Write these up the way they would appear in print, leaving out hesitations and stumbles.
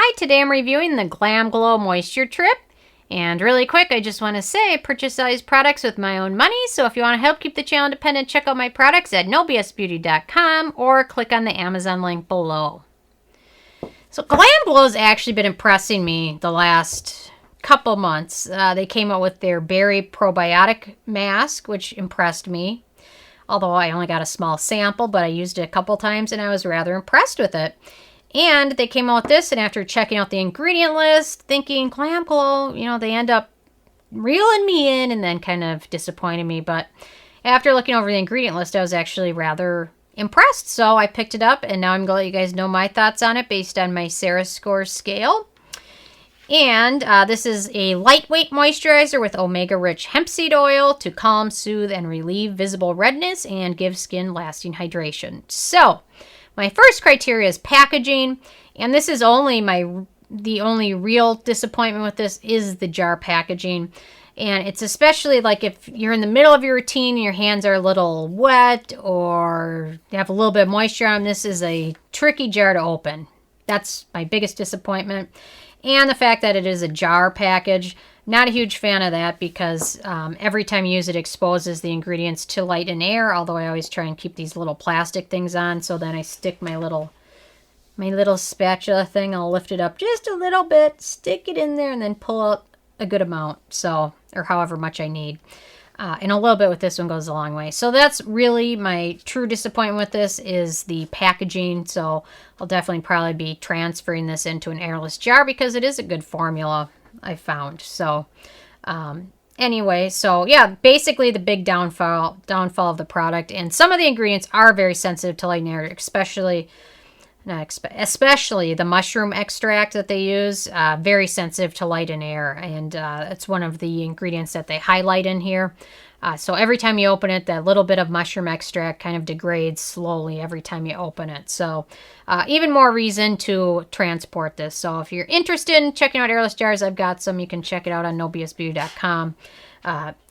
Hi, today I'm reviewing the GlamGlow Moisture Trip. And really quick, I just want to say I purchase all these products with my own money. So if you want to help keep the channel independent, check out my products at nobsbeauty.com or click on the Amazon link below. So GlamGlow has actually been impressing me the last couple months. They came out with their berry probiotic mask, which impressed me. Although I only got a small sample, but I used it a couple times and I was rather impressed with it. And they came out with this, and after checking out the ingredient list, thinking GlamGlow, they end up reeling me in and then kind of disappointing me. But after looking over the ingredient list, I was actually rather impressed. So I picked it up, and now I'm going to let you guys know my thoughts on it based on my Sarah score scale. And this is a lightweight moisturizer with omega-rich hemp seed oil to calm, soothe, and relieve visible redness and give skin lasting hydration. So my first criteria is packaging, and this is the only real disappointment with this is the jar packaging. And it's especially like if you're in the middle of your routine and your hands are a little wet or you have a little bit of moisture on them, this is a tricky jar to open. That's my biggest disappointment. And the fact that it is a jar package. Not a huge fan of that because every time you use it exposes the ingredients to light and air, although I always try and keep these little plastic things on, so then I stick my little spatula thing, I'll lift it up just a little bit, stick it in there, and then pull out a good amount, or however much I need. And a little bit with this one goes a long way. So that's really my true disappointment with this is the packaging. So I'll definitely probably be transferring this into an airless jar because it is a good formula, I found. So anyway, so yeah, basically the big downfall of the product. And some of the ingredients are very sensitive to light and air, especially the mushroom extract that they use, very sensitive to light and air. And it's one of the ingredients that they highlight in here. So every time you open it, that little bit of mushroom extract kind of degrades slowly every time you open it. So even more reason to transport this. So if you're interested in checking out airless jars, I've got some. You can check it out on nobsbeauty.com.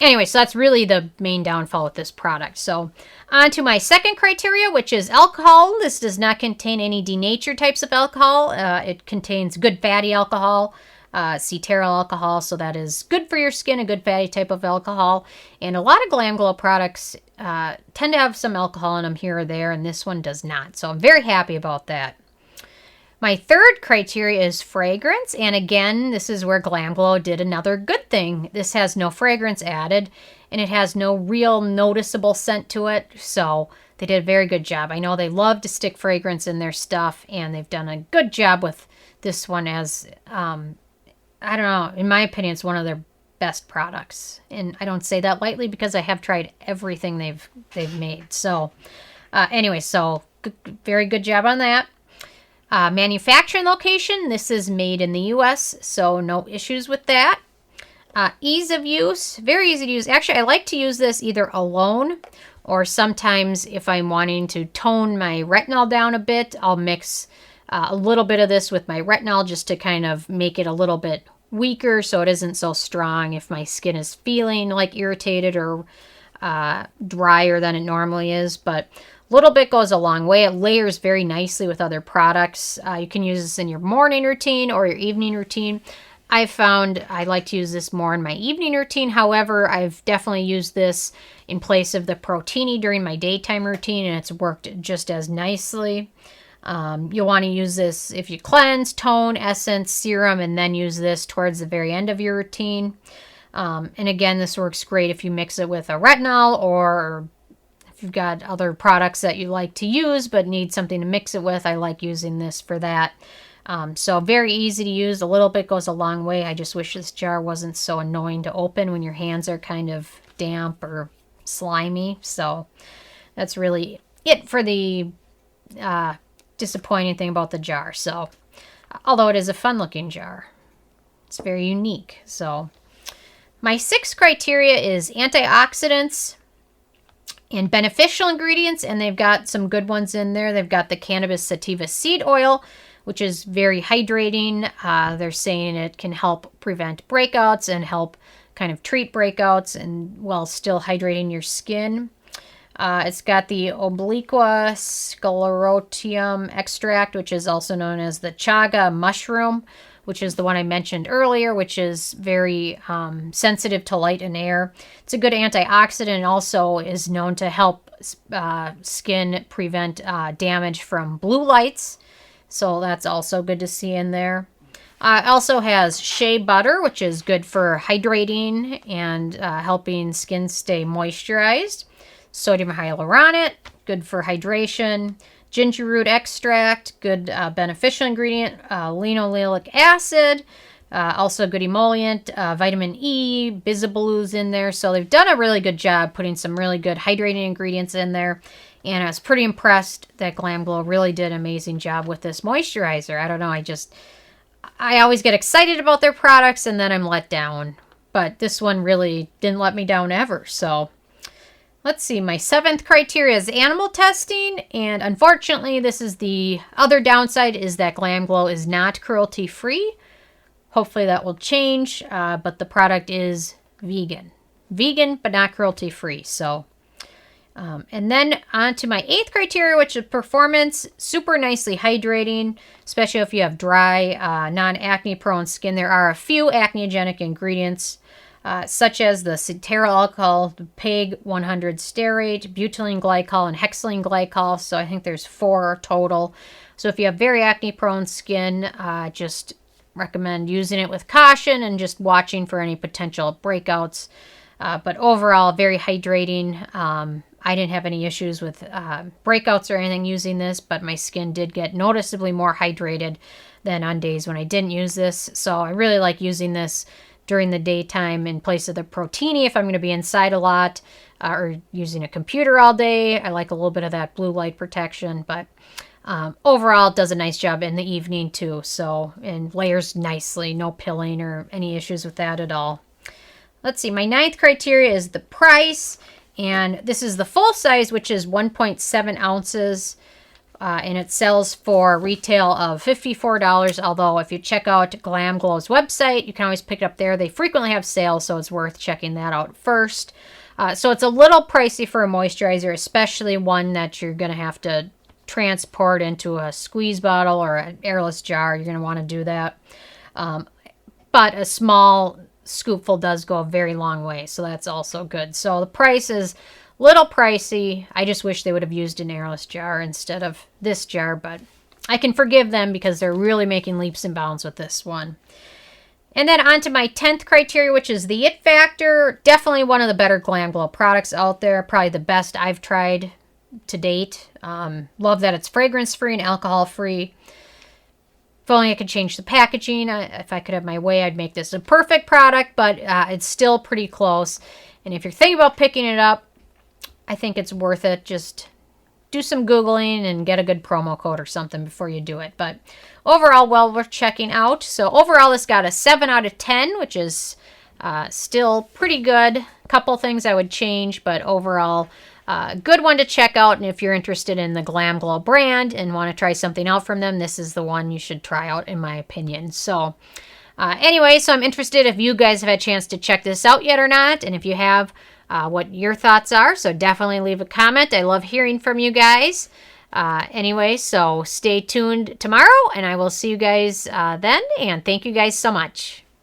Anyway, so that's really the main downfall with this product. So on to my second criteria, which is alcohol. This does not contain any denatured types of alcohol. It contains good fatty alcohol, cetearyl alcohol, so that is good for your skin, a good fatty type of alcohol. And a lot of GlamGlow products tend to have some alcohol in them here or there, and this one does not. So I'm very happy about that. My third criteria is fragrance, and again, this is where GlamGlow did another good thing. This has no fragrance added, and it has no real noticeable scent to it, so they did a very good job. I know they love to stick fragrance in their stuff, and they've done a good job with this one as, I don't know, in my opinion, it's one of their best products. And I don't say that lightly because I have tried everything they've made. So anyway, so very good job on that. Manufacturing location, this is made in the U.S., so no issues with that. Ease of use, very easy to use. Actually, I like to use this either alone or sometimes if I'm wanting to tone my retinol down a bit, I'll mix a little bit of this with my retinol just to kind of make it a little bit weaker so it isn't so strong if my skin is feeling like irritated or drier than it normally is. But little bit goes a long way. It layers very nicely with other products. You can use this in your morning routine or your evening routine. I found I like to use this more in my evening routine. However, I've definitely used this in place of the Protini during my daytime routine, and it's worked just as nicely. You'll want to use this if you cleanse, tone, essence, serum, and then use this towards the very end of your routine. And again, this works great if you mix it with a retinol or you've got other products that you like to use but need something to mix it with. I like using this for that. So very easy to use. A little bit goes a long way. I just wish this jar wasn't so annoying to open when your hands are kind of damp or slimy. So that's really it for the disappointing thing about the jar. So although it is a fun looking jar, it's very unique. So my sixth criteria is antioxidants and beneficial ingredients, and they've got some good ones in there. They've got the cannabis sativa seed oil, which is very hydrating. They're saying it can help prevent breakouts and help kind of treat breakouts and while still hydrating your skin. It's got the obliqua sclerotium extract, which is also known as the chaga mushroom, which is the one I mentioned earlier, which is very sensitive to light and air. It's a good antioxidant and also is known to help skin prevent damage from blue lights. So that's also good to see in there. It also has shea butter, which is good for hydrating and helping skin stay moisturized. Sodium hyaluronate, good for hydration. Ginger root extract, good beneficial ingredient. Linoleic acid, also a good emollient. Vitamin E, bisabool's in there. So they've done a really good job putting some really good hydrating ingredients in there. And I was pretty impressed that GlamGlow really did an amazing job with this moisturizer. I don't know, I always get excited about their products and then I'm let down. But this one really didn't let me down ever. So let's see, my 7th criteria is animal testing, and unfortunately, this is the other downside, is that GlamGlow is not cruelty-free. Hopefully that will change, but the product is vegan. Vegan, but not cruelty-free, so. And then on to my 8th criteria, which is performance, super nicely hydrating, especially if you have dry, non-acne prone skin. There are a few acneogenic ingredients, such as the cetearyl alcohol, the PEG 100 stearate, butylene glycol, and hexylene glycol. So I think there's 4 total. So if you have very acne-prone skin, just recommend using it with caution and just watching for any potential breakouts. But overall, very hydrating. I didn't have any issues with breakouts or anything using this, but my skin did get noticeably more hydrated than on days when I didn't use this. So I really like using this during the daytime in place of the Protini if I'm going to be inside a lot or using a computer all day. I like a little bit of that blue light protection, but overall it does a nice job in the evening too. So, and layers nicely, no pilling or any issues with that at all. Let's see, my 9th criteria is the price, and this is the full size, which is 1.7 ounces. And it sells for retail of $54, although if you check out GlamGlow's website, you can always pick it up there. They frequently have sales, so it's worth checking that out first. So it's a little pricey for a moisturizer, especially one that you're going to have to transport into a squeeze bottle or an airless jar. You're going to want to do that. But a small scoopful does go a very long way, so that's also good. So the price is little pricey. I just wish they would have used an airless jar instead of this jar, but I can forgive them because they're really making leaps and bounds with this one. And then on to my 10th criteria, which is the it factor. Definitely one of the better GlamGlow products out there. Probably the best I've tried to date. Love that it's fragrance-free and alcohol-free. If only I could change the packaging. If I could have my way, I'd make this a perfect product, but it's still pretty close. And if you're thinking about picking it up, I think it's worth it. Just do some Googling and get a good promo code or something before you do it. But overall, well worth checking out. So overall, this got a 7 out of 10, which is still pretty good. A couple things I would change, but overall, good one to check out. And if you're interested in the GlamGlow brand and want to try something out from them, this is the one you should try out, in my opinion. So anyway, so I'm interested if you guys have had a chance to check this out yet or not. And if you have, what your thoughts are. So definitely leave a comment. I love hearing from you guys. Anyway, so stay tuned tomorrow, and I will see you guys then. And thank you guys so much.